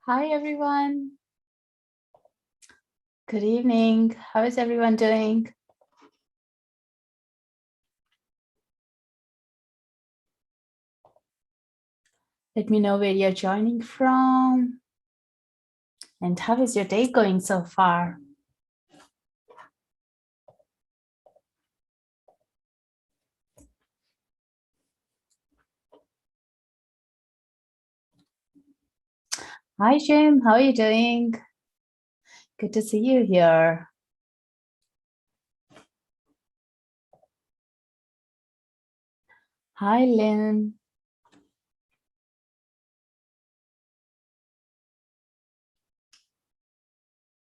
Hi, everyone. Good evening. How is everyone doing? Let me know where you're joining from. And how is your day going so far? Hi, Jim. How are you doing? Good to see you here. Hi, Lynn.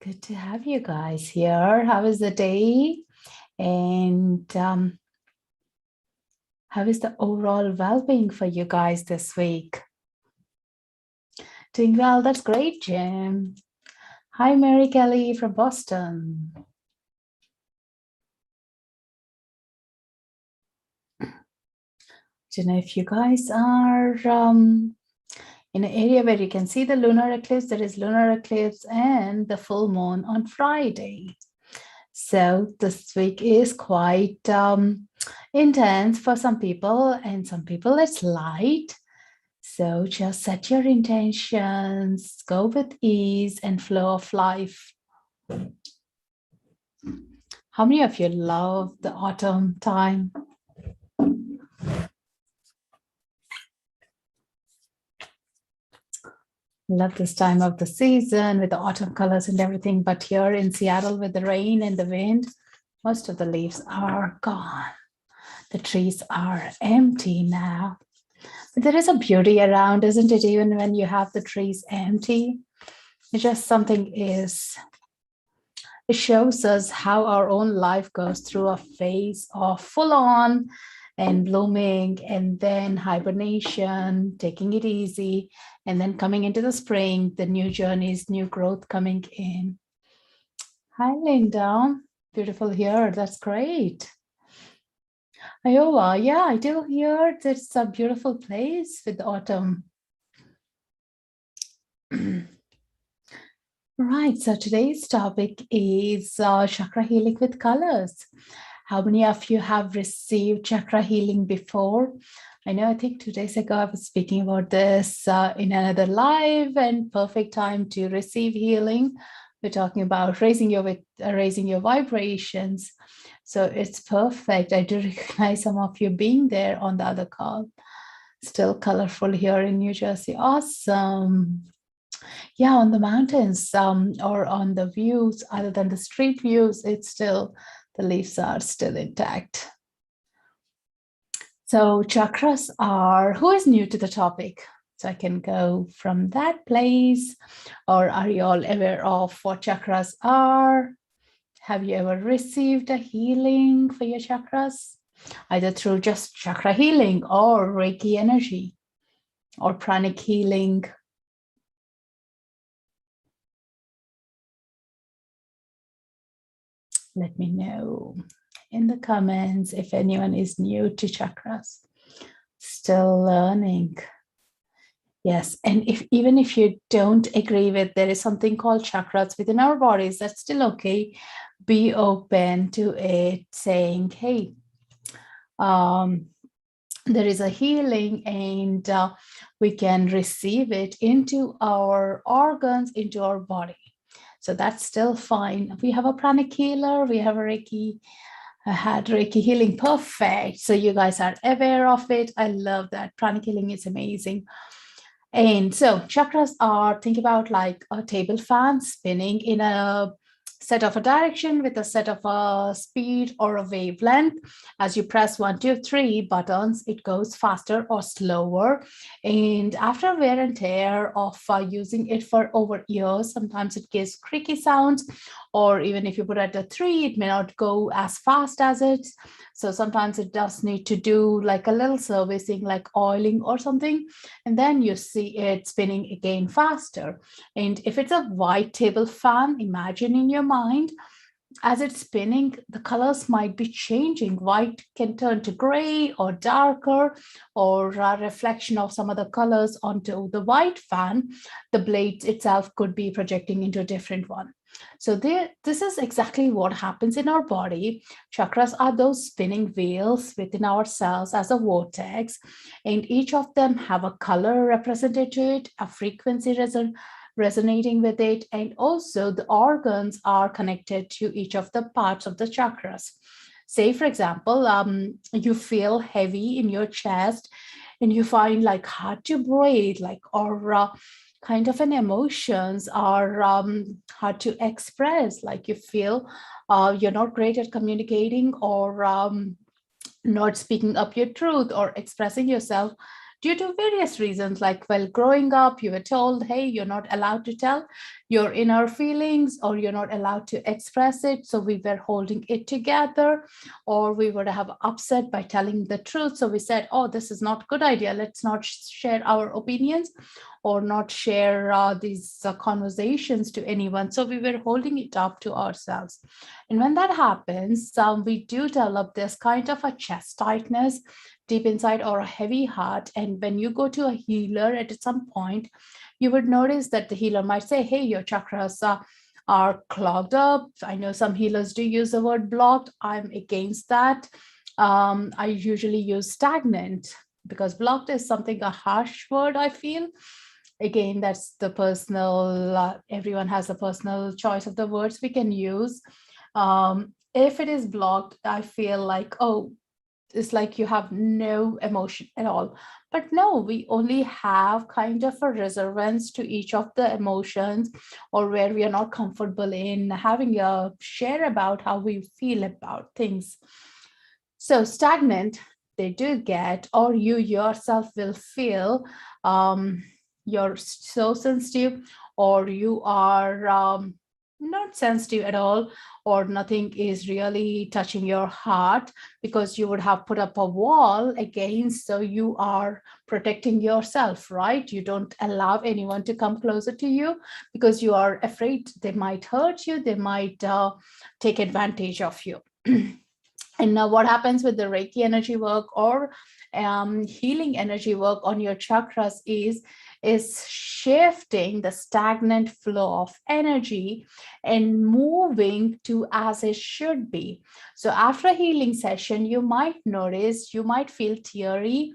Good to have you guys here. How is the day? And how is the overall well-being for you guys this week? Doing well. That's great, Jim. Hi, Mary Kelly from Boston. Don't know if you guys are in an area where you can see the lunar eclipse. There is lunar eclipse and the full moon on Friday. So this week is quite intense for some people, and some people it's light. So just set your intentions, go with ease and flow of life. How many of you love the autumn time? Love this time of the season with the autumn colors and everything. But here in Seattle with the rain and the wind, most of the leaves are gone. The trees are empty now. But there is a beauty around, isn't it? Even when you have the trees empty, it's just something is, it shows us how our own life goes through a phase of full on and blooming, and then hibernation, taking it easy, and then coming into the spring, the new journeys, new growth coming in. Hi, Linda. Beautiful here. That's great. Iowa, yeah, I do hear it's a beautiful place with autumn. Right, so today's topic is chakra healing with colors. How many of you have received chakra healing before? I know, I think 2 days ago I was speaking about this in another live, and perfect time to receive healing. We're talking about raising your vibrations. So it's perfect. I do recognize some of you being there on the other call. Still colorful here in New Jersey. Awesome. Yeah, on the mountains or on the views, other than the street views, it's still, the leaves are still intact. So chakras are, who is new to the topic? So I can go from that place. Or are you all aware of what chakras are? Have you ever received a healing for your chakras? Either through just chakra healing or Reiki energy or pranic healing. Let me know in the comments if anyone is new to chakras, still learning. Yes, and even if you don't agree with, there is something called chakras within our bodies, that's still okay. Be open to it, saying, hey, there is a healing, and we can receive it into our organs, into our body. So that's still fine. We have a pranic healer, we have a Reiki. I had Reiki healing, perfect. So you guys are aware of it. I love that. Pranic healing is amazing. And so chakras are, think about like a table fan spinning in a set of a direction with a set of a speed or a wavelength. As you press 1, 2, 3 buttons, it goes faster or slower. And after wear and tear of using it for over years, sometimes it gives creaky sounds, or even if you put it at 3, it may not go as fast as it. So sometimes it does need to do like a little servicing, like oiling or something, and then you see it spinning again faster. And if it's a white table fan, imagine in your mind as it's spinning, the colors might be changing. White can turn to gray or darker, or a reflection of some other colors onto the white fan. The blade itself could be projecting into a different one. So this is exactly what happens in our body. Chakras are those spinning wheels within our cells as a vortex, and each of them have a color represented to it, a frequency resonating with it, and also the organs are connected to each of the parts of the chakras. Say, for example, you feel heavy in your chest and you find like hard to breathe, like, or kind of an emotions are hard to express, like you feel you're not great at communicating, or not speaking up your truth or expressing yourself due to various reasons. Like, well, growing up, you were told, hey, you're not allowed to tell your inner feelings, or you're not allowed to express it. So we were holding it together, or we would have upset by telling the truth. So we said, oh, this is not a good idea. Let's not share our opinions or not share these conversations to anyone. So we were holding it up to ourselves. And when that happens, we do develop this kind of a chest tightness deep inside, or a heavy heart. And when you go to a healer at some point, you would notice that the healer might say, hey, your chakras are clogged up. I know some healers do use the word blocked. I'm against that. I usually use stagnant, because blocked is something, a harsh word, I feel. Again, that's the personal, everyone has a personal choice of the words we can use. If it is blocked, I feel like, oh, it's like you have no emotion at all. But no, we only have kind of a reservance to each of the emotions, or where we are not comfortable in having a share about how we feel about things. So stagnant, they do get, or you yourself will feel, you're so sensitive, or you are not sensitive at all, or nothing is really touching your heart, because you would have put up a wall against, so you are protecting yourself, right? You don't allow anyone to come closer to you, because you are afraid they might hurt you, they might take advantage of you. And now what happens with the Reiki energy work, or healing energy work on your chakras, is shifting the stagnant flow of energy and moving to as it should be. So after a healing session, you might notice, you might feel teary,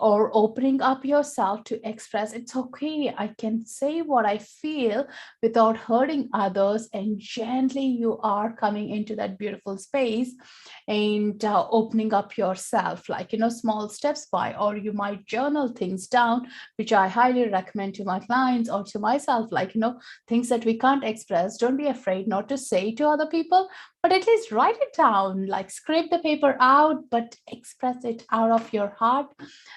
or opening up yourself to express, it's okay, I can say what I feel without hurting others. And gently you are coming into that beautiful space and opening up yourself, like, small steps by, or you might journal things down, which I highly recommend to my clients or to myself, like, things that we can't express, don't be afraid not to say to other people, but at least write it down, like scrape the paper out, but express it out of your heart.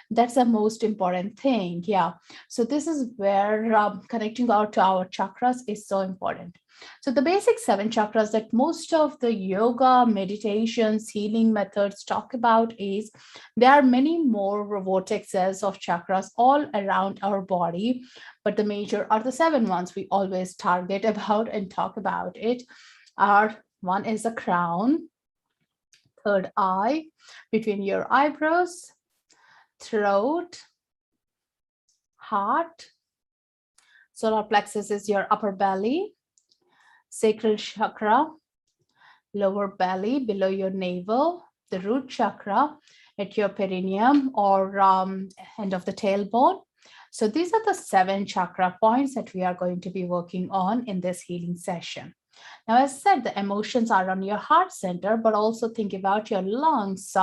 That's the most important thing. Yeah. So this is where connecting out to our chakras is so important. So the basic 7 chakras that most of the yoga, meditations, healing methods talk about is, there are many more vortexes of chakras all around our body, but the major are the 7 ones we always target about and talk about it. One is the crown, third eye, between your eyebrows, throat, heart. Solar plexus is your upper belly, sacral chakra, lower belly below your navel, the root chakra at your perineum, or end of the tailbone. So these are the 7 chakra points that we are going to be working on in this healing session. Now, as I said, the emotions are on your heart center, but also think about your lungs,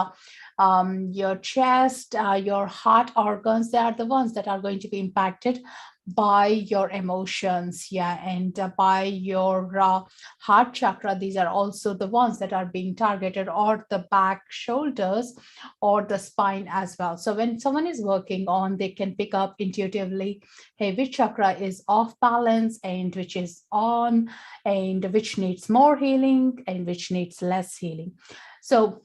your chest, your heart organs. They are the ones that are going to be impacted by your emotions. Yeah. And by your heart chakra, these are also the ones that are being targeted, or the back, shoulders, or the spine as well. So when someone is working on, they can pick up intuitively, hey, which chakra is off balance and which is on, and which needs more healing and which needs less healing. So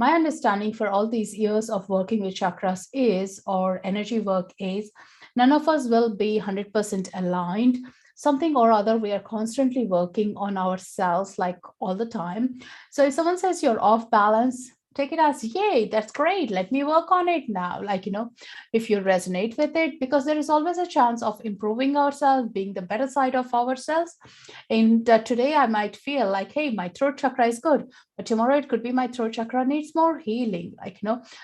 My understanding for all these years of working with chakras is, or energy work is, none of us will be 100% aligned. Something or other, we are constantly working on ourselves, like all the time. So if someone says you're off balance, take it as, yay, that's great. Let me work on it now. Like, if you resonate with it, because there is always a chance of improving ourselves, being the better side of ourselves. And today I might feel like, hey, my throat chakra is good, but tomorrow it could be my throat chakra needs more healing.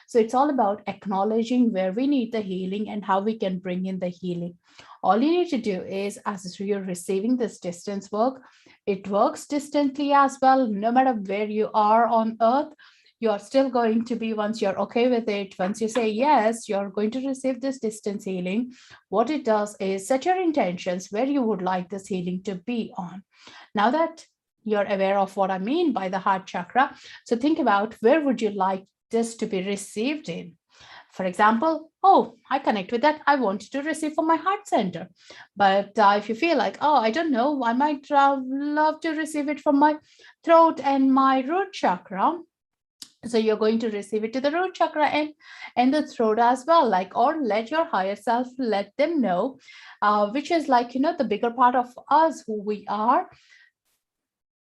So it's all about acknowledging where we need the healing and how we can bring in the healing. All you need to do is, as you're receiving this distance work, it works distantly as well. No matter where you are on earth, you are still going to be, once you're okay with it, once you say yes, you're going to receive this distance healing. What it does is set your intentions where you would like this healing to be on. Now that you're aware of what I mean by the heart chakra, so think about, where would you like this to be received in? For example, oh, I connect with that. I want to receive from my heart center. But if you feel like, oh, I don't know, I might love to receive it from my throat and my root chakra. So you're going to receive it to the root chakra and the throat as well, like, or let your higher self let them know, which is like, the bigger part of us, who we are.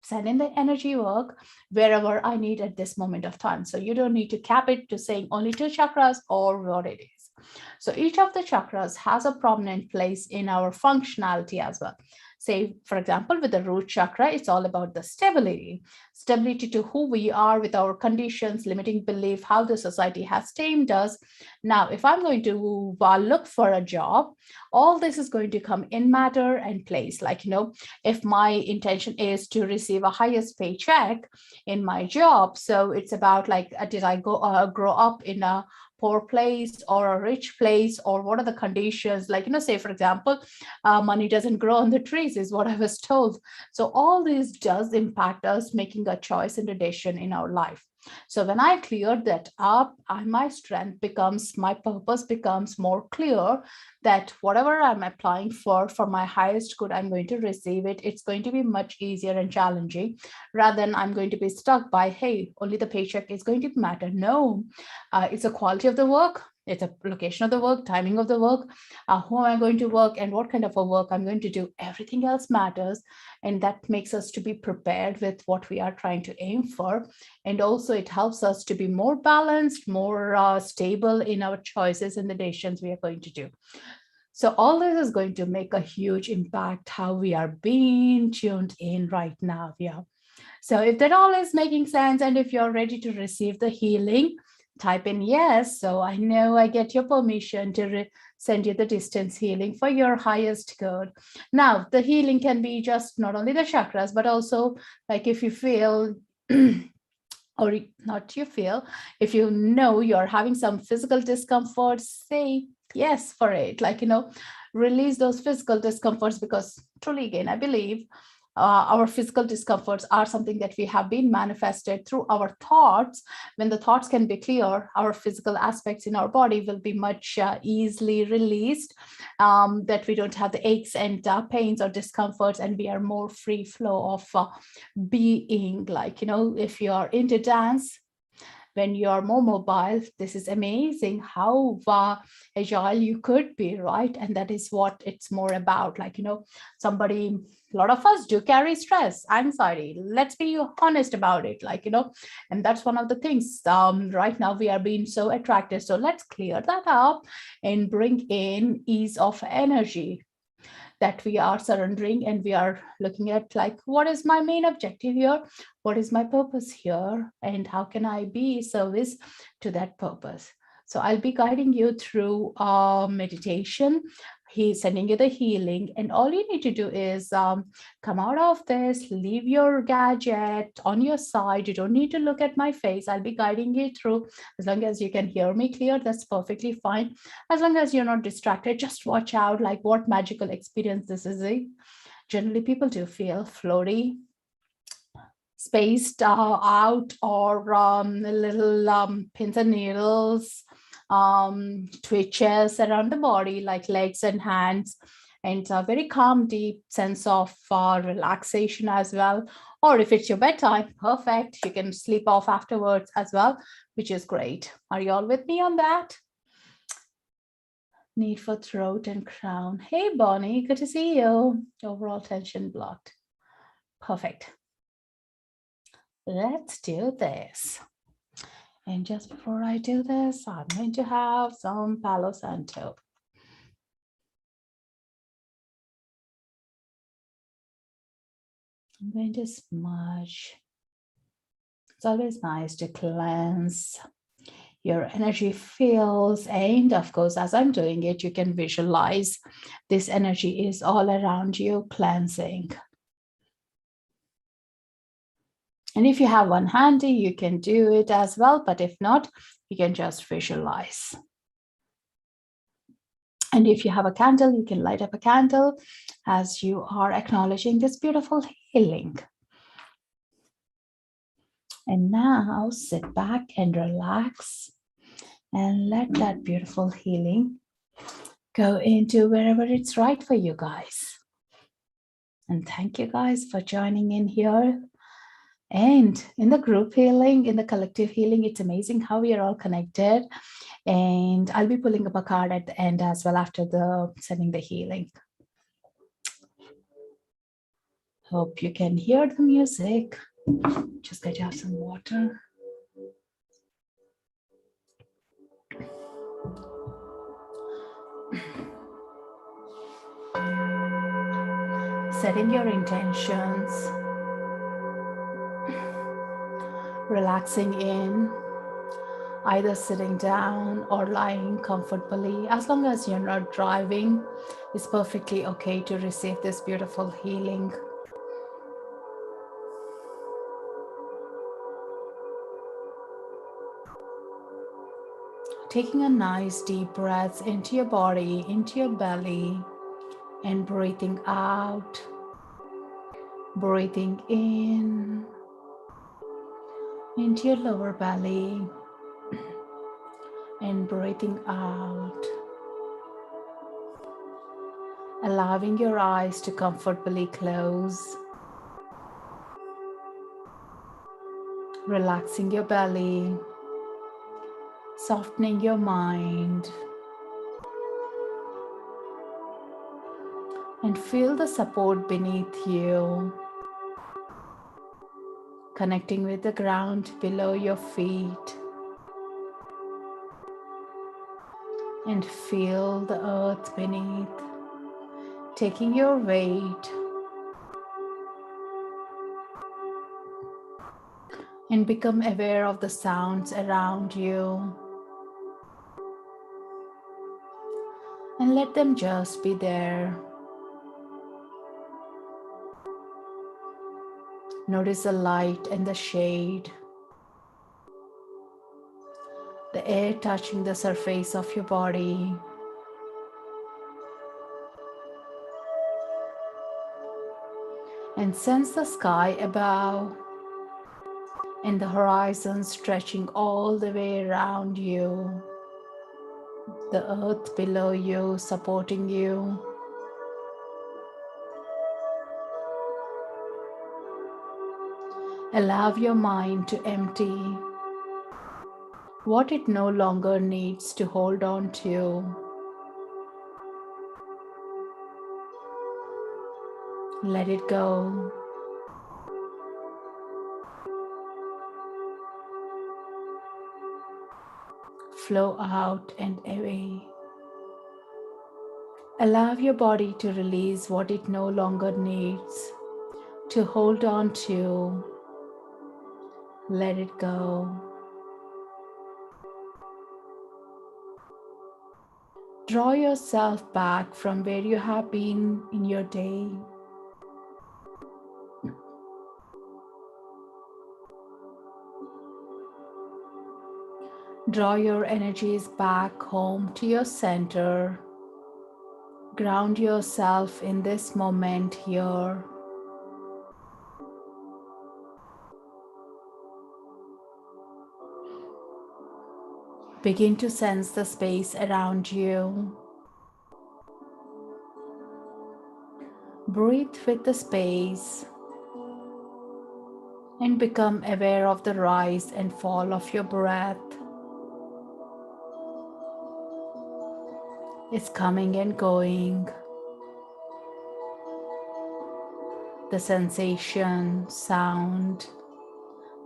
Send in the energy work wherever I need at this moment of time. So you don't need to cap it to saying only 2 chakras or what it is. So each of the chakras has a prominent place in our functionality as well. Say, for example, with the root chakra, it's all about the stability to who we are with our conditions, limiting belief, how the society has tamed us. Now, if I'm going to look for a job, all this is going to come in matter and place. Like, if my intention is to receive a highest paycheck in my job, so it's about like, did I grow up in a poor place or a rich place, or what are the conditions? Like, say, for example, money doesn't grow on the trees is what I was told. So all this does impact us making a choice and a decision in our life. So when I cleared that up, my strength becomes, my purpose becomes more clear, that whatever I'm applying for my highest good, I'm going to receive it. It's going to be much easier and challenging, rather than I'm going to be stuck by, hey, only the paycheck is going to matter. No, it's the quality of the work. It's a location of the work, timing of the work, who am I going to work, and what kind of a work I'm going to do. Everything else matters. And that makes us to be prepared with what we are trying to aim for. And also it helps us to be more balanced, more stable in our choices and the decisions we are going to do. So all this is going to make a huge impact how we are being tuned in right now. Yeah. So if that all is making sense, and if you're ready to receive the healing, type in yes. So I know I get your permission to send you the distance healing for your highest good. Now, the healing can be just not only the chakras, but also like if you feel, or not you feel, if you know you're having some physical discomfort, say yes for it. Like, release those physical discomforts, because truly, again, I believe our physical discomforts are something that we have been manifested through our thoughts. When the thoughts can be clear, our physical aspects in our body will be much easily released, that we don't have the aches and pains or discomforts, and we are more free flow of being. Like, if you are into dance, when you're more mobile, this is amazing how agile you could be, right? And that is what it's more about. Like, a lot of us do carry stress, anxiety. Let's be honest about it. Like, and that's one of the things right now we are being so attracted. So let's clear that up and bring in ease of energy, that we are surrendering, and we are looking at, like, what is my main objective here? What is my purpose here? And how can I be service to that purpose? So I'll be guiding you through meditation. He's sending you the healing, and all you need to do is come out of this, leave your gadget on your side. You don't need to look at my face. I'll be guiding you through. As long as you can hear me clear, that's perfectly fine. As long as you're not distracted, just watch out, like, what magical experience this is. Generally, people do feel floaty, spaced out, or a little pins and needles, twitches around the body, like legs and hands, and a very calm, deep sense of relaxation as well. Or if it's your bedtime, perfect, you can sleep off afterwards as well. which is great. Are you all with me on that? Need for throat and crown. Hey, Bonnie, good to see you. Overall tension blocked. Perfect. Let's do this. And just before I do this, I'm going to have some Palo Santo. I'm going to smudge. It's always nice to cleanse your energy fields. And of course, as I'm doing it, you can visualize this energy is all around you, cleansing. And if you have one handy, you can do it as well. But if not, you can just visualize. And if you have a candle, you can light up a candle as you are acknowledging this beautiful healing. And now sit back and relax and let that beautiful healing go into wherever it's right for you guys. And thank you guys for joining in here. And in the group healing, in the collective healing, it's amazing how we are all connected. And I'll be pulling up a card at the end as well after sending the healing. Hope you can hear the music. Just going to have some water. Setting your intentions. Relaxing in, either sitting down or lying comfortably. As long as you're not driving, it's perfectly okay to receive this beautiful healing. Taking a nice deep breath into your body, into your belly, and breathing out. Breathing in, into your lower belly, and breathing out. Allowing your eyes to comfortably close. Relaxing your belly. Softening your mind. And feel the support beneath you. Connecting with the ground below your feet. And feel the earth beneath, taking your weight. And become aware of the sounds around you. And let them just be there. Notice the light and the shade. The air touching the surface of your body. And sense the sky above and the horizon stretching all the way around you. The earth below you supporting you. Allow your mind to empty what it no longer needs to hold on to. Let it go. Flow out and away. Allow your body to release what it no longer needs to hold on to. Let it go. Draw yourself back from where you have been in your day. Draw your energies back home to your center. Ground yourself in this moment here. Begin to sense the space around you. Breathe with the space and become aware of the rise and fall of your breath. It's coming and going. The sensation, sound,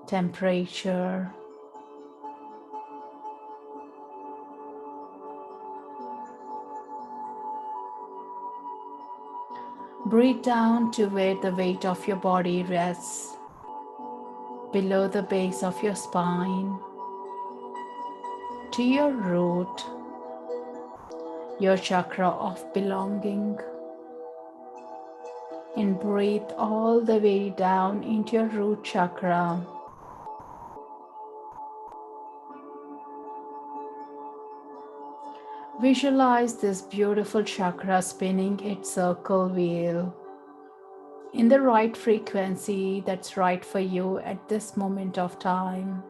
temperature. Breathe down to where the weight of your body rests, below the base of your spine, to your root, your chakra of belonging. And breathe all the way down into your root chakra. Visualize this beautiful chakra spinning its circle wheel in the right frequency that's right for you at this moment of time.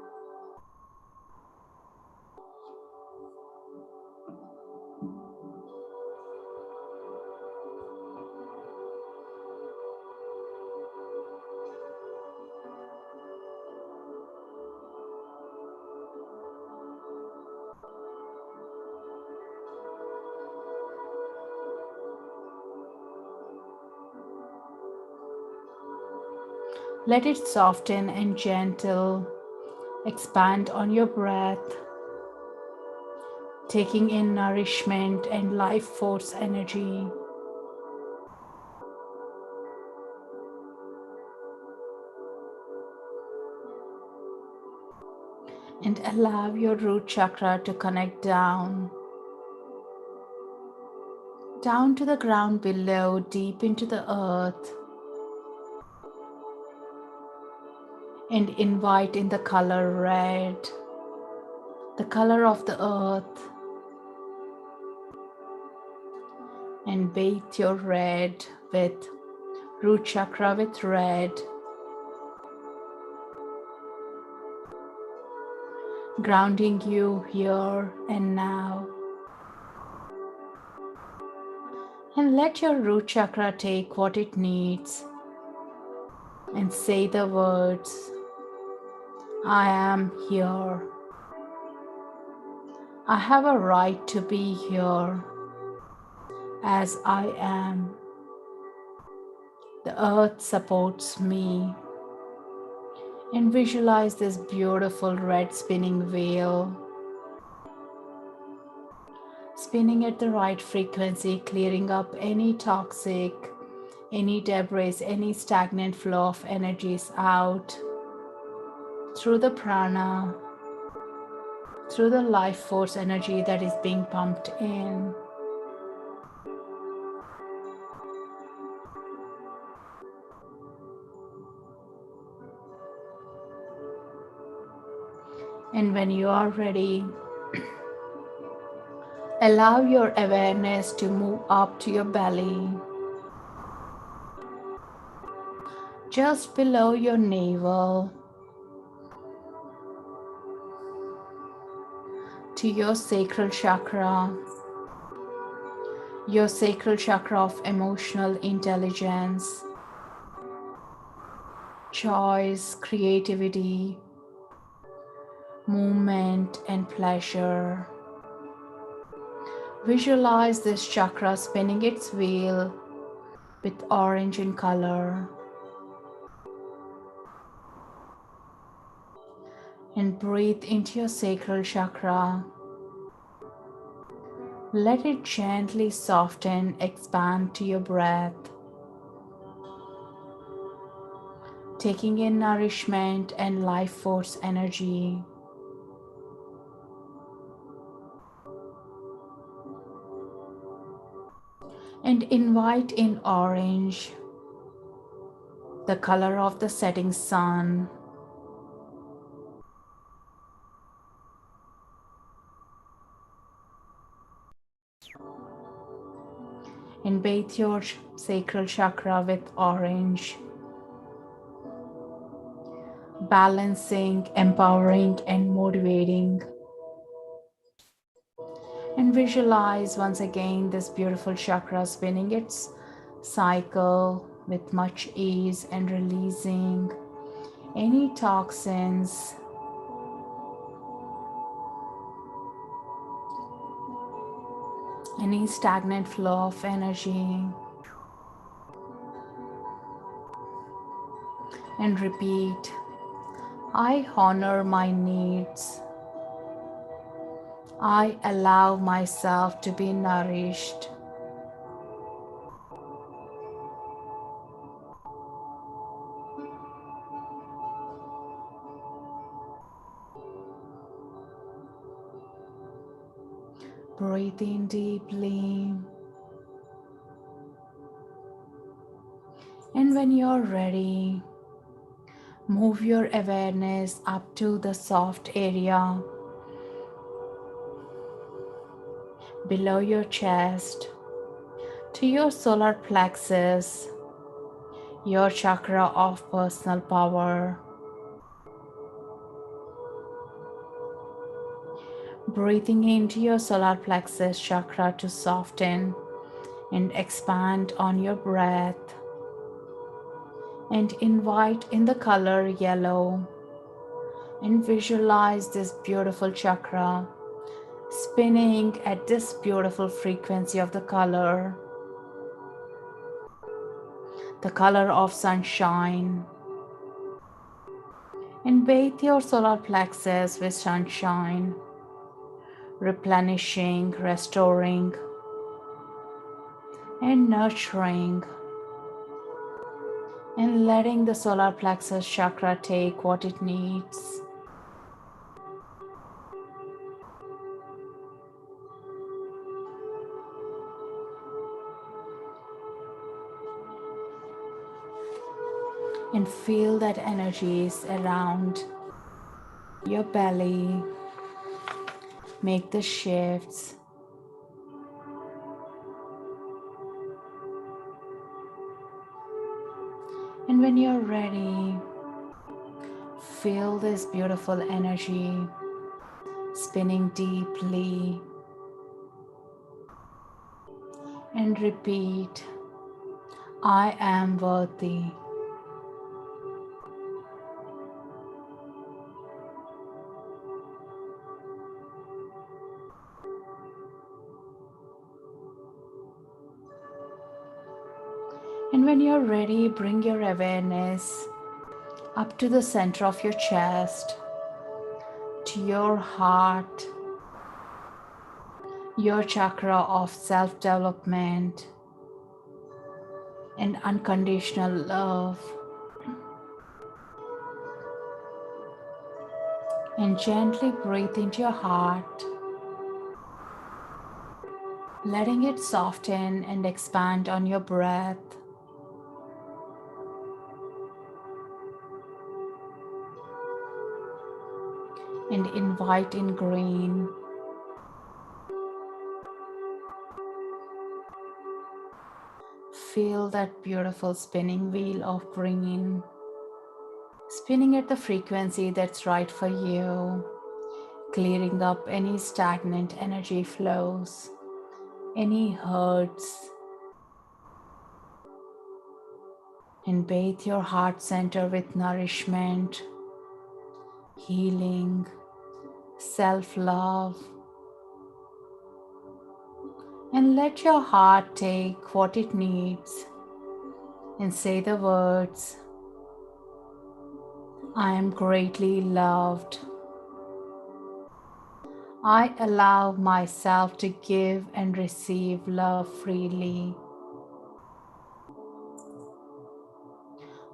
Let it soften and gentle, expand on your breath, taking in nourishment and life force energy. And allow your root chakra to connect down to the ground below, deep into the earth. And invite in the color red, the color of the earth. And bathe your red with root chakra with red, grounding you here and now. And let your root chakra take what it needs and say the words, I am here. I have a right to be here as I am. The earth supports me. And visualize this beautiful red spinning wheel, spinning at the right frequency, clearing up any toxic, any debris, any stagnant flow of energies out through the prana, through the life force energy that is being pumped in. And when you are ready, allow your awareness to move up to your belly, just below your navel, to your sacral chakra of emotional intelligence, choice, creativity, movement, and pleasure. Visualize this chakra spinning its wheel with orange in color. And breathe into your sacral chakra. Let it gently soften, expand to your breath, taking in nourishment and life force energy. And invite in orange, the color of the setting sun. And bathe your sacral chakra with orange, balancing, empowering, and motivating. And visualize once again this beautiful chakra spinning its cycle with much ease and releasing any toxins, any stagnant flow of energy, and repeat, I honor my needs. I allow myself to be nourished. Breathe in deeply. And when you're ready, move your awareness up to the soft area below your chest, to your solar plexus, your chakra of personal power. Breathing into your solar plexus chakra to soften and expand on your breath, and invite in the color yellow, and visualize this beautiful chakra spinning at this beautiful frequency of the color of sunshine, and bathe your solar plexus with sunshine, replenishing, restoring, and nurturing, and letting the solar plexus chakra take what it needs. And feel that energies around your belly. Make the shifts. And when you're ready, feel this beautiful energy spinning deeply, and repeat, I am worthy. And when you're ready, bring your awareness up to the center of your chest, to your heart, your chakra of self-development and unconditional love. And gently breathe into your heart, letting it soften and expand on your breath. And invite in green. Feel that beautiful spinning wheel of green, spinning at the frequency that's right for you, clearing up any stagnant energy flows, any hurts, and bathe your heart center with nourishment, healing, self-love, and let your heart take what it needs and say the words, I am greatly loved. I allow myself to give and receive love freely.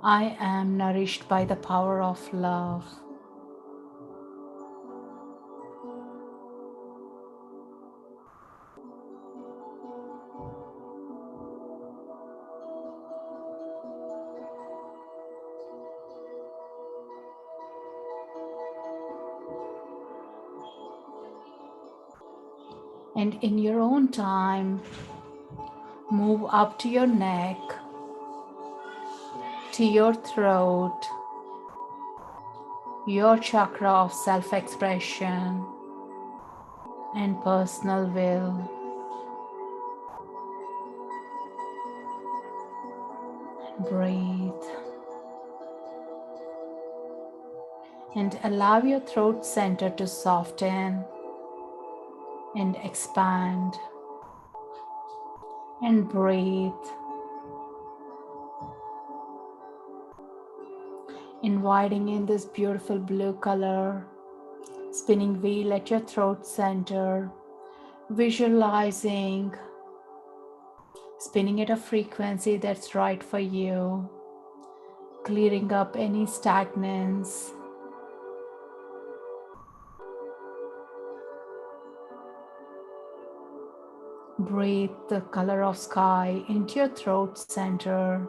I am nourished by the power of love. And in your own time, move up to your neck, to your throat, your chakra of self-expression and personal will. Breathe. And allow your throat center to soften and expand. And breathe. Inviting in this beautiful blue color spinning wheel at your throat center, visualizing spinning at a frequency that's right for you, clearing up any stagnance. Breathe the color of sky into your throat center,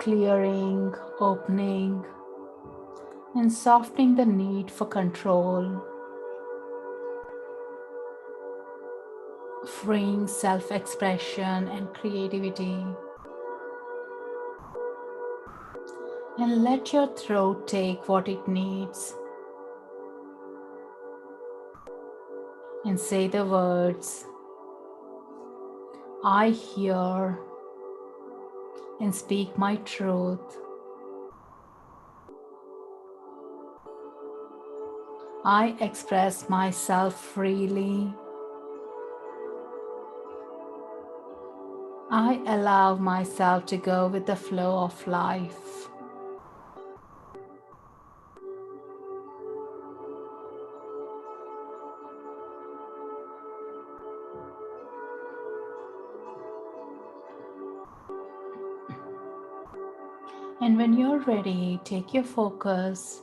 clearing, opening, and softening the need for control, freeing self-expression and creativity. And let your throat take what it needs. And say the words, I hear and speak my truth. I express myself freely. I allow myself to go with the flow of life. And when you're ready, take your focus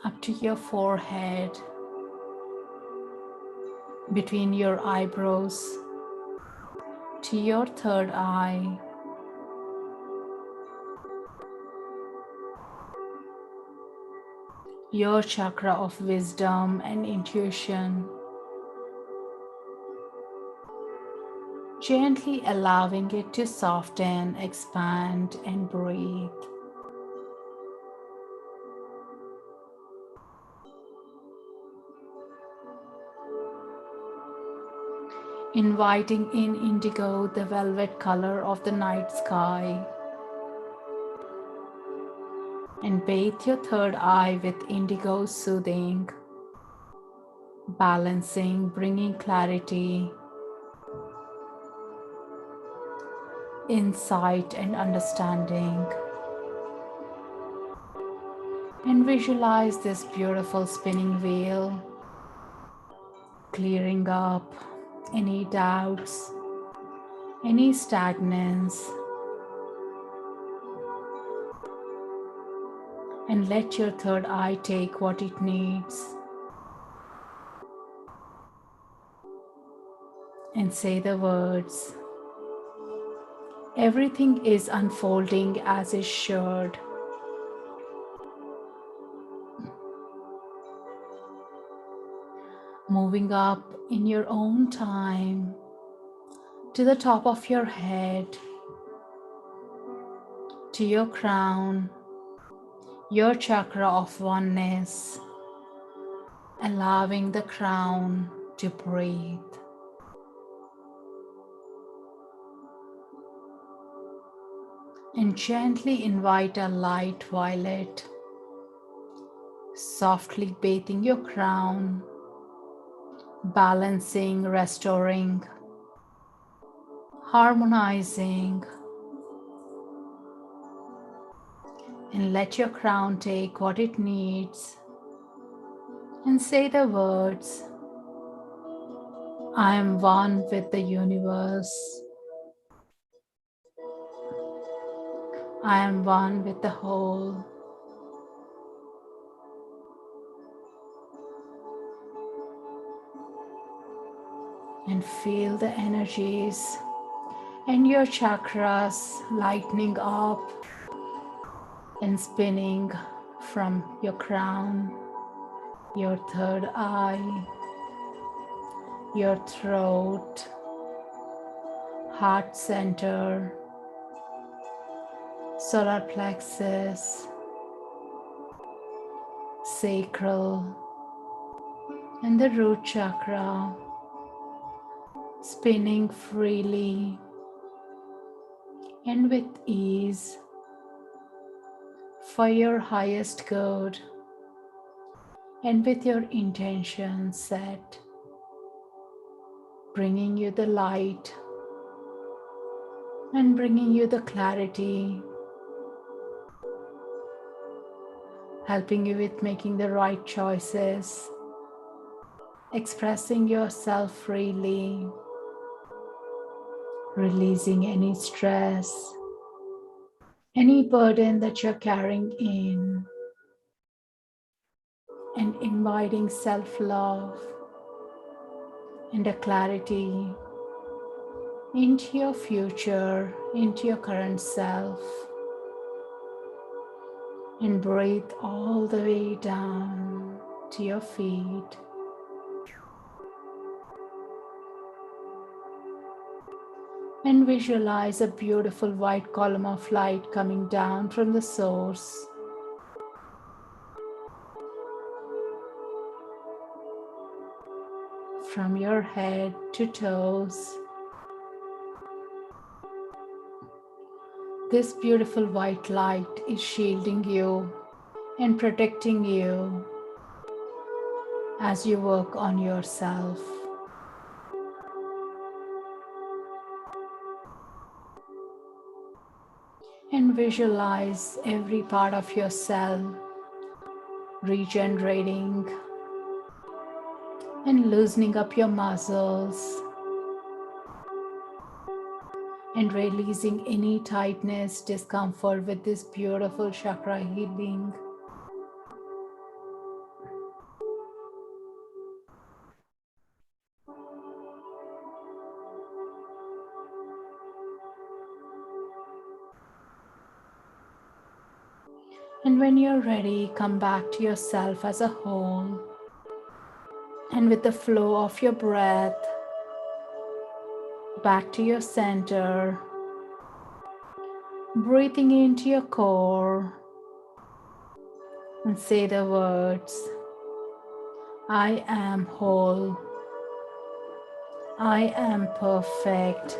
up to your forehead, between your eyebrows, to your third eye, your chakra of wisdom and intuition, gently allowing it to soften, expand, and breathe. Inviting in indigo, the velvet color of the night sky, and bathe your third eye with indigo, soothing, balancing, bringing clarity, insight, and understanding. And visualize this beautiful spinning wheel, clearing up any doubts, any stagnance, and let your third eye take what it needs. And say the words, everything is unfolding as it should. Moving up in your own time to the top of your head, to your crown, your chakra of oneness, allowing the crown to breathe. And gently invite a light violet, softly bathing your crown, balancing, restoring, harmonizing. And let your crown take what it needs. And say the words, I am one with the universe. I am one with the whole. And feel the energies and your chakras lightening up and spinning from your crown, your third eye, your throat, heart center, solar plexus, sacral, and the root chakra, spinning freely and with ease, for your highest good and with your intention set, bringing you the light and bringing you the clarity, helping you with making the right choices, expressing yourself freely, releasing any stress, any burden that you're carrying in, and inviting self-love and a clarity into your future, into your current self. And breathe all the way down to your feet. And visualize a beautiful white column of light coming down from the source. From your head to toes. This beautiful white light is shielding you and protecting you as you work on yourself. And visualize every part of your cell regenerating and loosening up your muscles and releasing any tightness, discomfort with this beautiful chakra healing. And when you're ready, come back to yourself as a whole. And with the flow of your breath, back to your center, breathing into your core, and say the words, I am whole, I am perfect,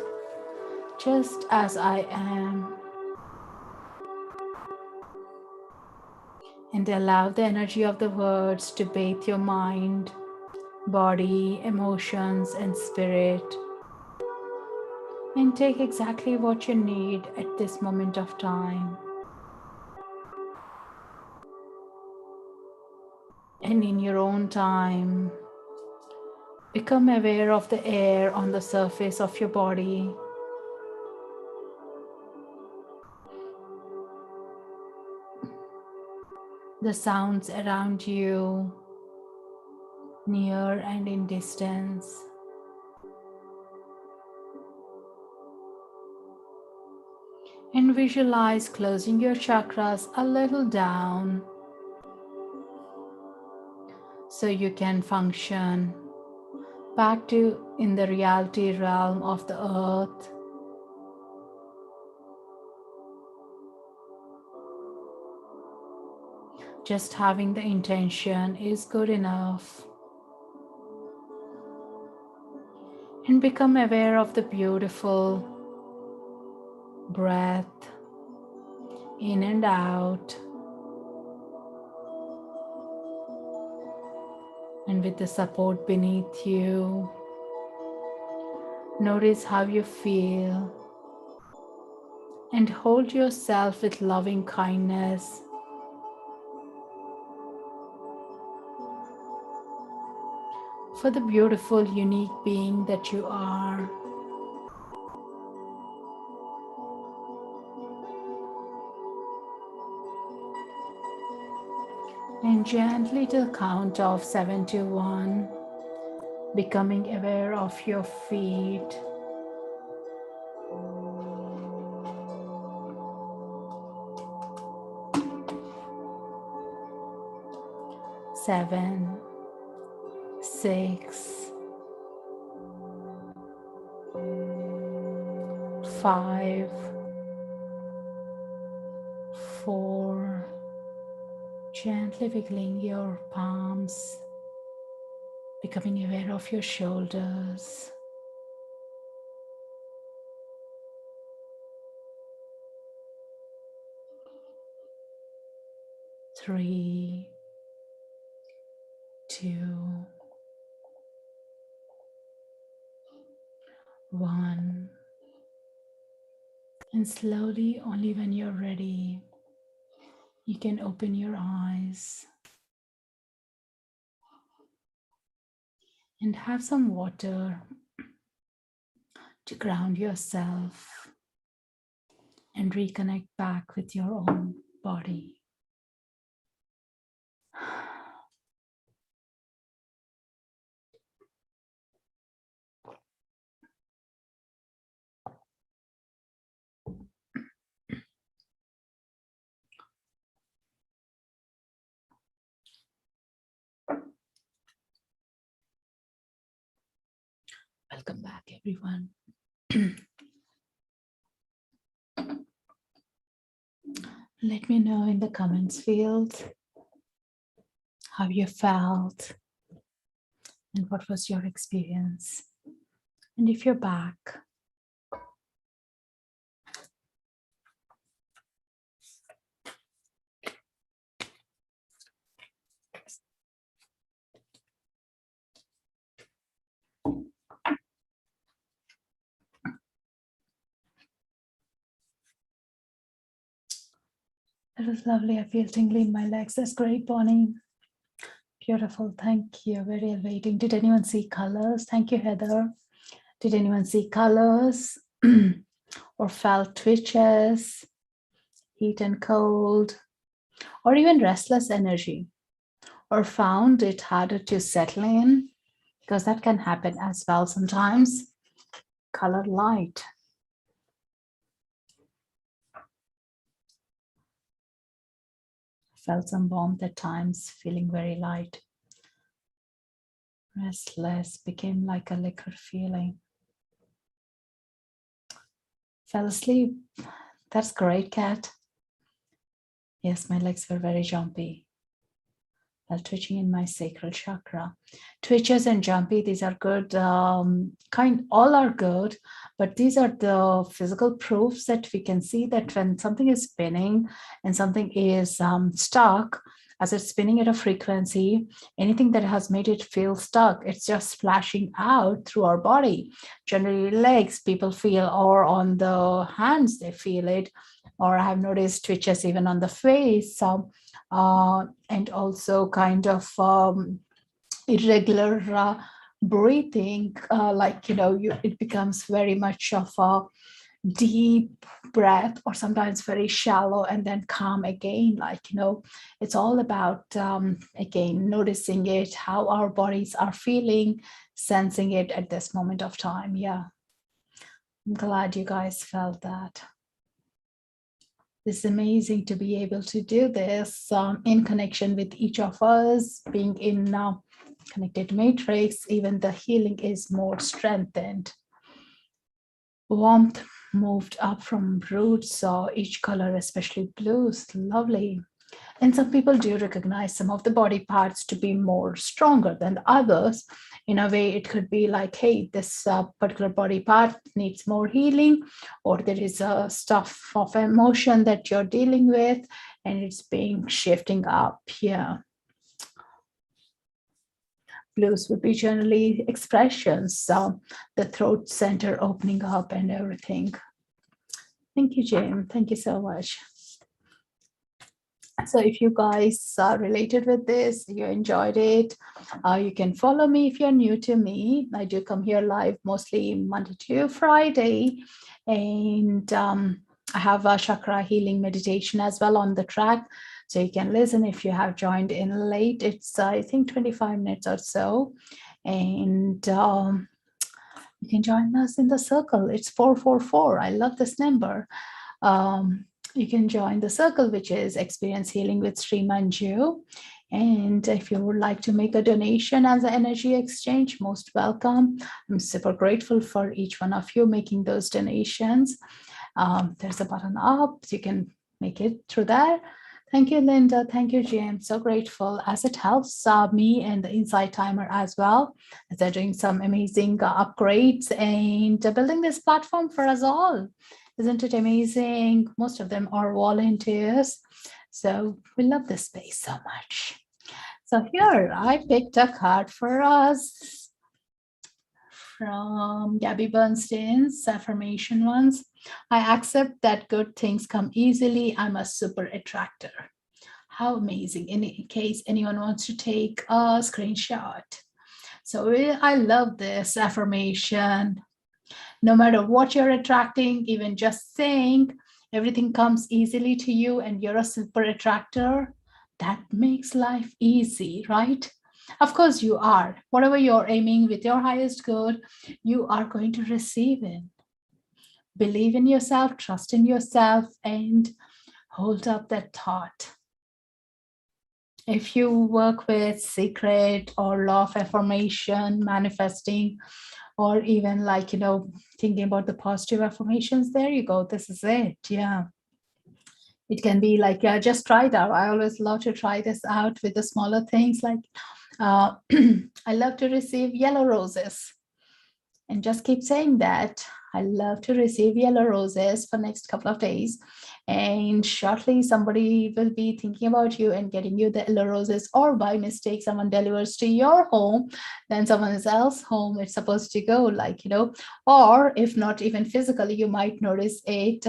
just as I am. And allow the energy of the words to bathe your mind, body, emotions, and spirit. And take exactly what you need at this moment of time. And in your own time, become aware of the air on the surface of your body. The sounds around you, near and in distance. And visualize closing your chakras a little down so you can function back to in the reality realm of the earth. Just having the intention is good enough. And become aware of the beautiful breath in and out. And with the support beneath you, notice how you feel. And hold yourself with loving kindness. For the beautiful, unique being that you are. And gently to the count of 7 to 1, becoming aware of your feet. 7, 6, 5, 4, gently wiggling your palms, becoming aware of your shoulders. 3, 2, 1. And slowly, only when you're ready, you can open your eyes and have some water to ground yourself and reconnect back with your own body. Welcome back, everyone. Let me know in the comments field how you felt and what was your experience. And if you're back, it was lovely. I feel tingly in my legs. That's great, Bonnie. Beautiful. Thank you. Very elevating. Did anyone see colors? Thank you, Heather. Did anyone see colors or felt twitches, heat and cold, or even restless energy, or found it harder to settle in? Because that can happen as well sometimes. Color light. Felt some warmth at times, feeling very light. Restless, became like a liquor feeling. Fell asleep. That's great, Kat. Yes, my legs were very jumpy. Felt twitching in my sacral chakra. Twitches and jumpy, these are good. All are good, but these are the physical proofs that we can see that when something is spinning and something is stuck, as it's spinning at a frequency, anything that has made it feel stuck, it's just splashing out through our body. Generally legs, people feel, or on the hands, they feel it, or I have noticed twitches even on the face. And also kind of irregular breathing, it becomes very much of a deep breath or sometimes very shallow and then calm again. It's all about, again, noticing it, how our bodies are feeling, sensing it at this moment of time. Yeah, I'm glad you guys felt that. It's amazing to be able to do this in connection with each of us, being in connected matrix. Even the healing is more strengthened. Warmth moved up from roots, so each color, especially blues, lovely. And some people do recognize some of the body parts to be more stronger than others. In a way, it could be like, hey, this particular body part needs more healing, or there is a stuff of emotion that you're dealing with, and it's being shifting up here. Blues would be generally expressions, the throat center opening up and everything. Thank you, Jim. Thank you so much. So if you guys are related with this, you enjoyed it, you can follow me if you're new to me. I do come here live mostly Monday to Friday. And I have a chakra healing meditation as well on the track. So you can listen if you have joined in late. It's, I think, 25 minutes or so. And you can join us in the circle. It's 444. I love this number. You can join the circle, which is Experience Healing with Srimanju. And if you would like to make a donation as an energy exchange, most welcome. I'm super grateful for each one of you making those donations. There's a button up, so you can make it through there. Thank you, Linda. Thank you, Jim. So grateful, as it helps me and the Insight Timer as well, as they're doing some amazing upgrades and building this platform for us all. Isn't it amazing? Most of them are volunteers. So we love this space so much. So here I picked a card for us from Gabby Bernstein's affirmation ones. I accept that good things come easily. I'm a super attractor. How amazing. In case anyone wants to take a screenshot. So I love this affirmation. No matter what you're attracting, even just saying everything comes easily to you and you're a super attractor, that makes life easy, right? Of course, you are. Whatever you're aiming with your highest good, you are going to receive it. Believe in yourself, trust in yourself, and hold up that thought. If you work with secret or law of affirmation, manifesting, or even like, thinking about the positive affirmations, there you go. This is it. Yeah. It can be like, just try it out. I always love to try this out with the smaller things like, I love to receive yellow roses. And just keep saying that. I love to receive yellow roses for next couple of days. And shortly somebody will be thinking about you and getting you the yellow roses, or by mistake, someone delivers to your home, then someone else's home it's supposed to go, like, or if not even physically, you might notice it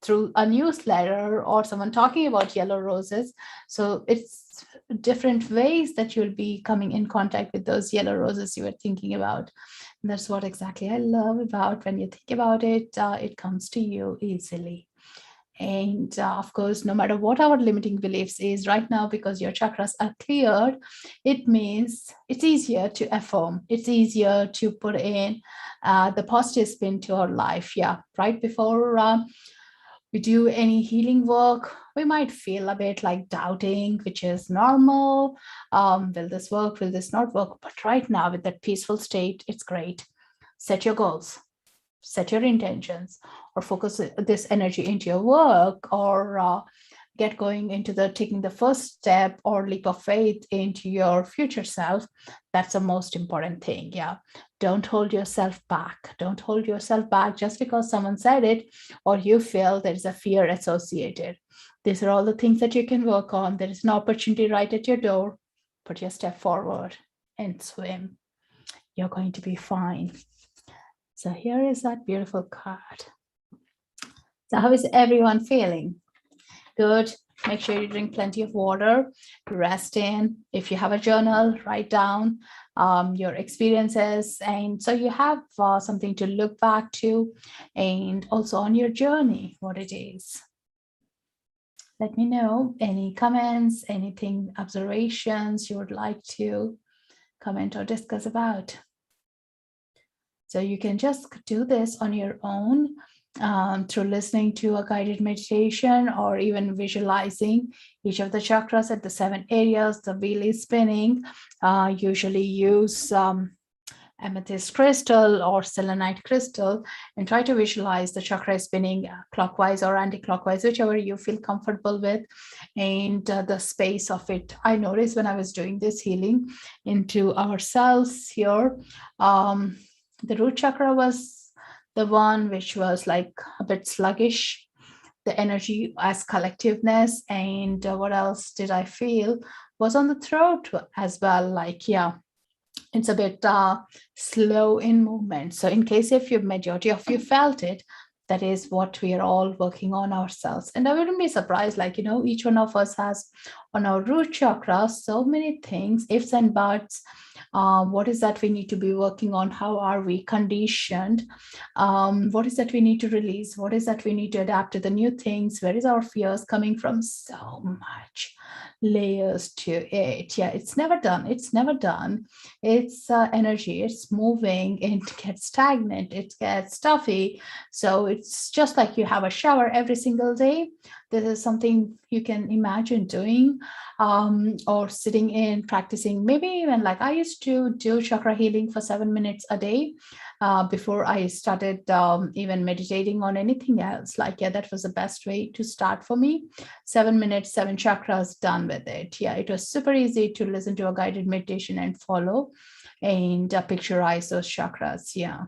through a newsletter or someone talking about yellow roses. So it's different ways that you'll be coming in contact with those yellow roses you were thinking about. And that's what exactly I love about when you think about it, it comes to you easily. And of course, no matter what our limiting beliefs is right now, because your chakras are cleared, it means it's easier to affirm. It's easier to put in the positive spin to our life. Yeah, right before we do any healing work, we might feel a bit like doubting, which is normal. Will this work? Will this not work? But right now, with that peaceful state, it's great. Set your goals, set your intentions, or focus this energy into your work, or get going into taking the first step or leap of faith into your future self. That's the most important thing. Yeah. Don't hold yourself back. Don't hold yourself back just because someone said it or you feel there is a fear associated. These are all the things that you can work on. There is an opportunity right at your door. Put your step forward and swim. You're going to be fine. So here is that beautiful card. So how is everyone feeling? Good. Make sure you drink plenty of water, rest in. If you have a journal, write down your experiences. And so you have something to look back to, and also on your journey, what it is. Let me know any comments, anything, observations you would like to comment or discuss about. So you can just do this on your own through listening to a guided meditation or even visualizing each of the chakras at the 7 areas. The wheel is spinning. Usually use amethyst crystal or selenite crystal and try to visualize the chakra spinning clockwise or anti-clockwise, whichever you feel comfortable with, and the space of it. I noticed when I was doing this healing into ourselves here, the root chakra was the one which was like a bit sluggish, the energy as collectiveness. And what else did I feel was on the throat as well, like, yeah, it's a bit slow in movement. So in case if you majority of you felt it, that is what we are all working on ourselves. And I wouldn't be surprised, like, each one of us has on our root chakra so many things, ifs and buts. What is that we need to be working on? How are we conditioned? What is that we need to release? What is that we need to adapt to the new things? Where is our fears coming from? So much layers to it. Yeah, it's never done. It's never done. It's energy. It's moving. It gets stagnant. It gets stuffy. So it's just like you have a shower every single day. This is something you can imagine doing, or sitting in practicing. Maybe even like I used to do chakra healing for 7 minutes a day before I started even meditating on anything else. Like, yeah, that was the best way to start for me. 7 minutes, 7 chakras, done with it. Yeah, it was super easy to listen to a guided meditation and follow and picturize those chakras. Yeah.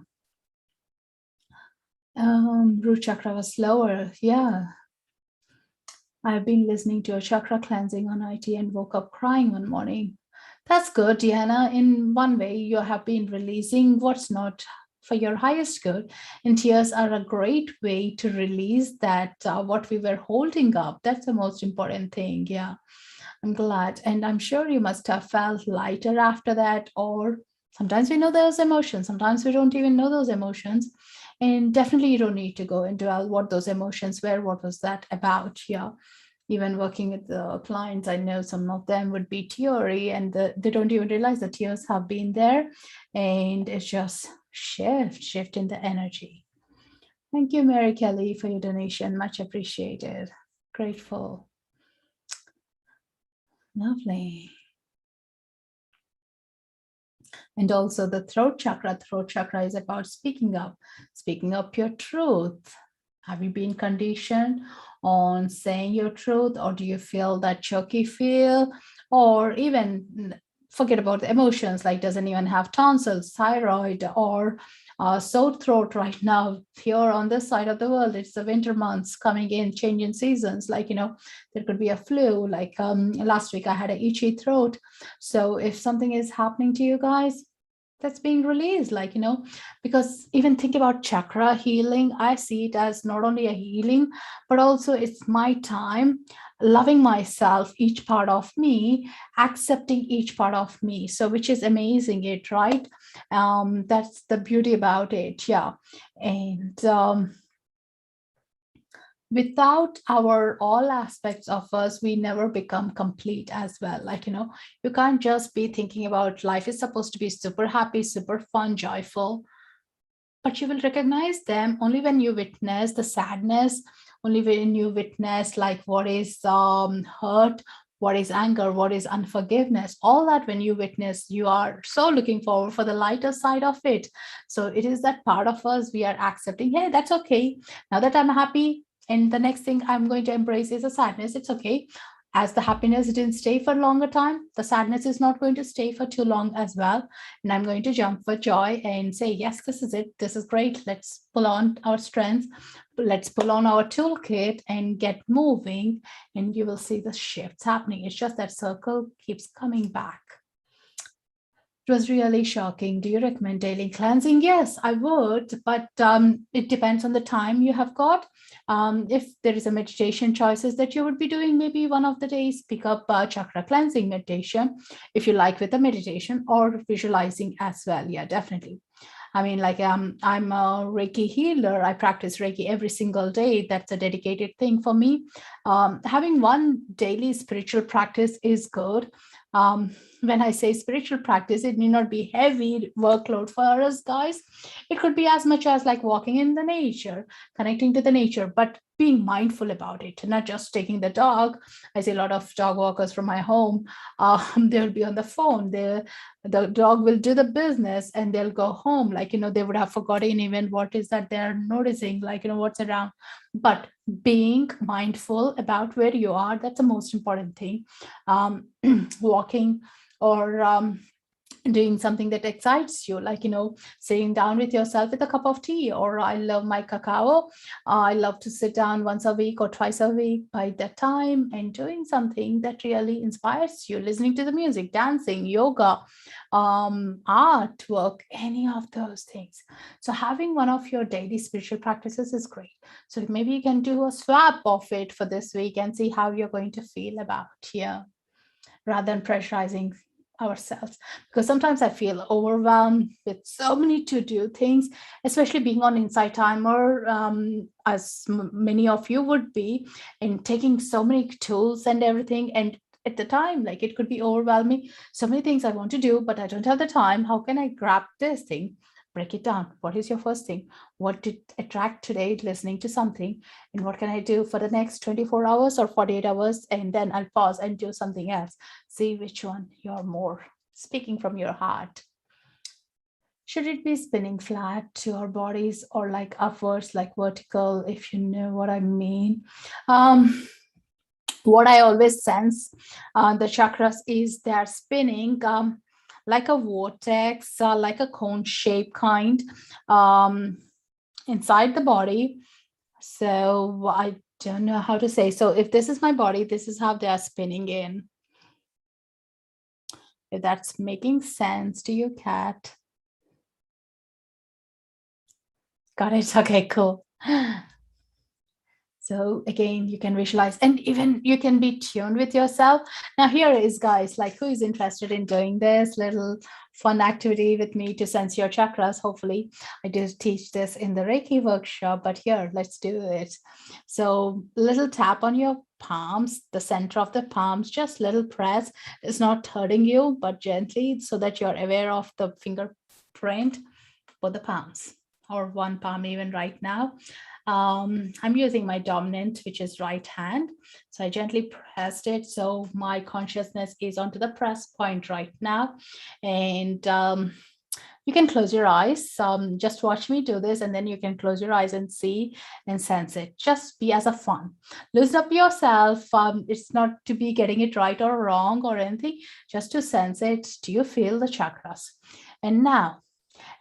Root chakra was slower. Yeah. I've been listening to a chakra cleansing on IT and woke up crying one morning. That's good, Diana. In one way, you have been releasing what's not for your highest good. And tears are a great way to release that what we were holding up. That's the most important thing. Yeah, I'm glad. And I'm sure you must have felt lighter after that. Or sometimes we know those emotions, sometimes we don't even know those emotions. And definitely, you don't need to go into what those emotions were. What was that about? Yeah, even working with the clients, I know some of them would be teary and they don't even realize the tears have been there, and it's just shift in the energy. Thank you, Mary Kelly, for your donation. Much appreciated. Grateful. Lovely. And also the throat chakra. Throat chakra is about speaking up your truth. Have you been conditioned on saying your truth, or do you feel that choky feel, or even forget about the emotions, like doesn't even have tonsils, thyroid, or sore throat right now here on this side of the world? It's the winter months coming in, changing seasons. Like, there could be a flu. Like last week I had an itchy throat. So if something is happening to you guys, that's being released, like, because even think about chakra healing, I see it as not only a healing, but also it's my time loving myself, each part of me, accepting each part of me. So which is amazing, it right? That's the beauty about it. Yeah. And without our all aspects of us, we never become complete as well. Like, you can't just be thinking about life is supposed to be super happy, super fun, joyful, but you will recognize them only when you witness the sadness, only when you witness like what is hurt, what is anger, what is unforgiveness. All that, when you witness, you are so looking forward for the lighter side of it. So it is that part of us we are accepting, hey, that's okay, now that I'm happy, and the next thing I'm going to embrace is a sadness. It's okay. As the happiness didn't stay for a longer time, the sadness is not going to stay for too long as well. And I'm going to jump for joy and say, yes, this is it. This is great. Let's pull on our strengths. Let's pull on our toolkit and get moving. And you will see the shifts happening. It's just that circle keeps coming back. It was really shocking. Do you recommend daily cleansing? Yes, I would, but it depends on the time you have got. If there is a meditation choices that you would be doing, maybe one of the days pick up chakra cleansing meditation, if you like, with a meditation or visualizing as well. Yeah, definitely. I mean, like I'm a Reiki healer. I practice Reiki every single day. That's a dedicated thing for me. Having one daily spiritual practice is good. When I say spiritual practice, it need not be heavy workload for us guys. It could be as much as like walking in the nature, connecting to the nature, but being mindful about it, not just taking the dog. I see a lot of dog walkers from my home. They'll be on the phone. The dog will do the business and they'll go home. Like, they would have forgotten even what is that they're noticing, like, what's around. But being mindful about where you are, that's the most important thing. Walking or doing something that excites you, like, sitting down with yourself with a cup of tea. Or I love my cacao. I love to sit down once a week or twice a week by that time and doing something that really inspires you, listening to the music, dancing, yoga, artwork, any of those things. So having one of your daily spiritual practices is great. So maybe you can do a swap of it for this week and see how you're going to feel about here, rather than pressurizing ourselves. Because sometimes I feel overwhelmed with so many to do things, especially being on Insight Timer, as many of you would be, and taking so many tools and everything. And at the time, like, it could be overwhelming. So many things I want to do, but I don't have the time. How can I grab this thing? Break it down. What is your first thing? What did attract today listening to something? And what can I do for the next 24 hours or 48 hours? And then I'll pause and do something else. See which one you're more speaking from your heart. Should it be spinning flat to our bodies, or like upwards, like vertical, if you know what I mean? What I always sense the chakras is they're spinning like a vortex, like a cone shape kind, inside the body. So I don't know how to say. So if this is my body, this is how they are spinning in. If that's making sense to you, Kat. Got it. Okay, cool. So again, you can visualize, and even you can be tuned with yourself. Now here is, guys, like, who is interested in doing this little fun activity with me to sense your chakras? Hopefully I do teach this in the Reiki workshop, but here, let's do it. So little tap on your palms, the center of the palms, just little press. It's not hurting you, but gently, so that you're aware of the fingerprint for the palms, or one palm even right now. I'm using my dominant, which is right hand. So I gently pressed it. So my consciousness is onto the press point right now. And you can close your eyes. Just watch me do this, and then you can close your eyes and see and sense it. Just be as a fun. Loosen up yourself. It's not to be getting it right or wrong or anything, just to sense it. Do you feel the chakras? And now,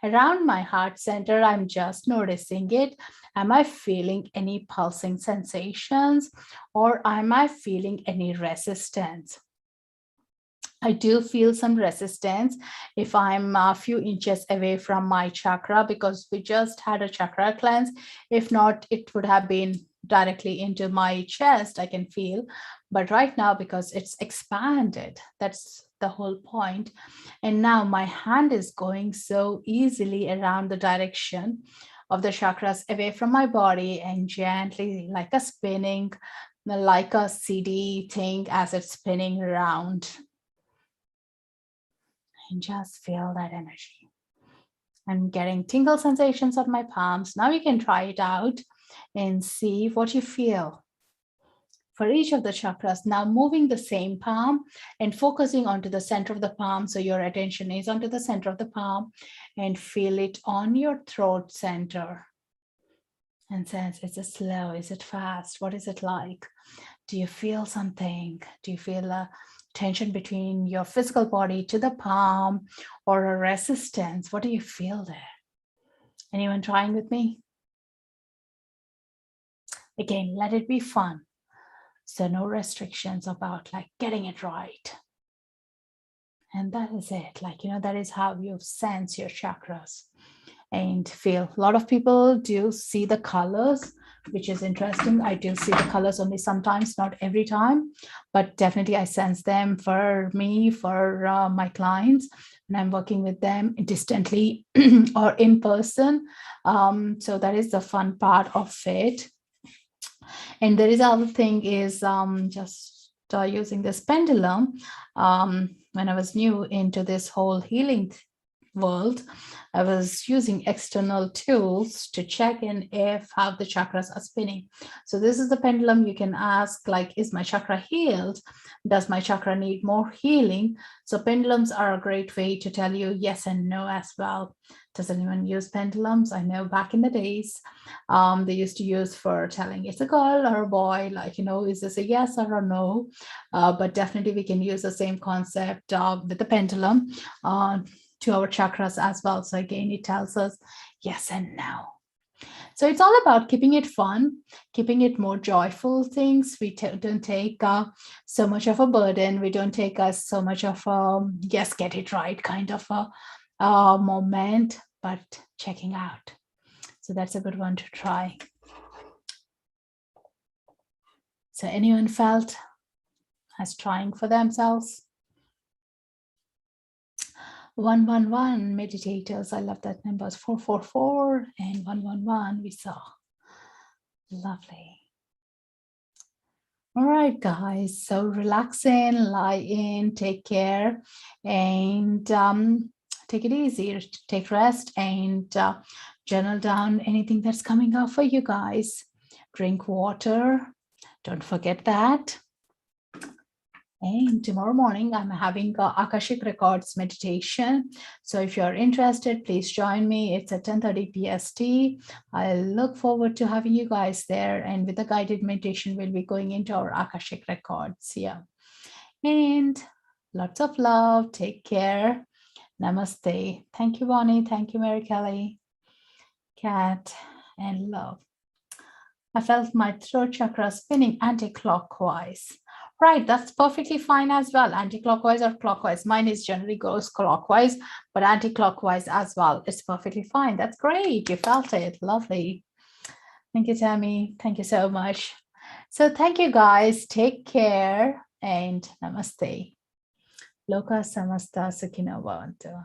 around my heart center, I'm just noticing it. Am I feeling any pulsing sensations, or am I feeling any resistance? I do feel some resistance if I'm a few inches away from my chakra, because we just had a chakra cleanse. If not, it would have been directly into my chest, I can feel. But right now, because it's expanded, that's the whole point. And now my hand is going so easily around the direction of the chakras away from my body, and gently, like a spinning, like a CD thing as it's spinning around. And just feel that energy. I'm getting tingle sensations on my palms. Now you can try it out and see what you feel for each of the chakras. Now moving the same palm and focusing onto the center of the palm. So your attention is onto the center of the palm, and feel it on your throat center. And sense, is it slow? Is it fast? What is it like? Do you feel something? Do you feel a tension between your physical body to the palm, or a resistance? What do you feel there? Anyone trying with me? Again, let it be fun. So no restrictions about like getting it right. And that is it. Like, that is how you sense your chakras and feel. A lot of people do see the colors, which is interesting. I do see the colors only sometimes, not every time, but definitely I sense them for me, for my clients, and I'm working with them distantly or in person. So that is the fun part of it. And there is other thing is just using this pendulum. When I was new into this whole healing world, I was using external tools to check in if how the chakras are spinning. So this is the pendulum. You can ask, like, is my chakra healed? Does my chakra need more healing? So pendulums are a great way to tell you yes and no as well. Does anyone use pendulums? I know back in the days, they used to use for telling it's a girl or a boy, like, is this a yes or a no? But definitely we can use the same concept with the pendulum to our chakras as well. So again, it tells us yes and no. So it's all about keeping it fun, keeping it more joyful things. We don't take so much of a burden. We don't take us so much of yes, get it right kind of a moment, but checking out. So that's a good one to try. So anyone felt as trying for themselves? 111 meditators. I love that numbers. 444 and 111 we saw. Lovely. All right, guys. So relax in, lie in, take care, and take it easy. Take rest and journal down anything that's coming up for you guys. Drink water. Don't forget that. And tomorrow morning, I'm having Akashic Records meditation. So if you're interested, please join me. It's at 10:30 PST. I look forward to having you guys there. And with the guided meditation, we'll be going into our Akashic Records. Yeah. And lots of love. Take care. Namaste. Thank you, Bonnie. Thank you, Mary Kelly, Kat, and love. I felt my throat chakra spinning anti-clockwise. Right, that's perfectly fine as well. Anti-clockwise or clockwise. Mine is generally goes clockwise, but anti-clockwise as well. It's perfectly fine. That's great. You felt it. Lovely. Thank you, Tammy. Thank you so much. So thank you, guys. Take care and namaste. Loka samasta sukhino bhavantu.